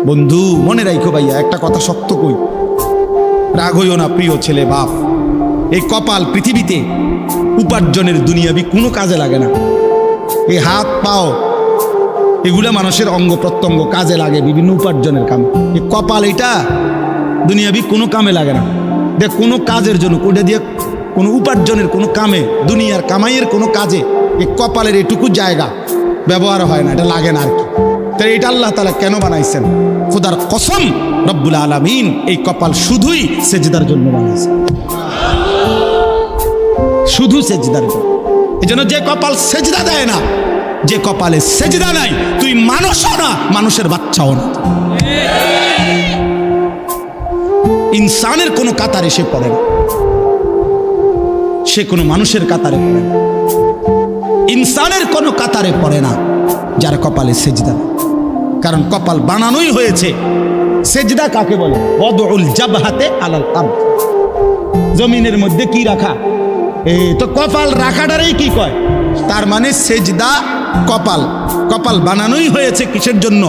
বন্ধু মনে রাখো ভাইয়া, একটা কথা শক্ত কই, রাগ হইও না প্রিয় ছেলে বাপ। এই কপাল পৃথিবীতে উপার্জনের দুনিয়াবি কোনো কাজে লাগে না। এই হাত পাও এগুলা মানুষের অঙ্গ প্রত্যঙ্গ কাজে লাগে বিভিন্ন উপার্জনের কাম। এই কপাল এটা দুনিয়াবি কোনো কামে লাগে না। দেখ কোনো কাজের জন্য ওটা দিয়ে কোনো উপার্জনের কোনো কামে, দুনিয়ার কামাইয়ের কোনো কাজে এই কপালের এটুকু জায়গা ব্যবহার হয় না, এটা লাগে না আর কি। তাই এটা আল্লাহ তাআলা কেন বানাইছেন? খোদার কসম রব্বুল আলামিন এই কপাল শুধুই সেজদার জন্য বানাইছেন, শুধু সেজদার জন্য। এই জন্য যে কপাল সেজদা দেয় না, যে কপালে সেজদা নাই, তুই মানুষও না, মানুষের বাচ্চাও না। ইনসানের কোনো কাতারে সে পড়ে না, সে কোনো মানুষের কাতারে পড়ে না, ইনসানের কোনো কাতারে পড়ে না যার কপালে সেজদা। কারণ কপাল বানানোই হয়েছে। সেজদা কাকে বলে? ওয়াদউল জাবহাতে আলাল আরদ, জমিনের মধ্যে কি রাখা। এই তো কপাল রাখাটারই কি কয়? তার মানে সেজদা কপাল। কপাল বানানোই হয়েছে কিসের জন্য?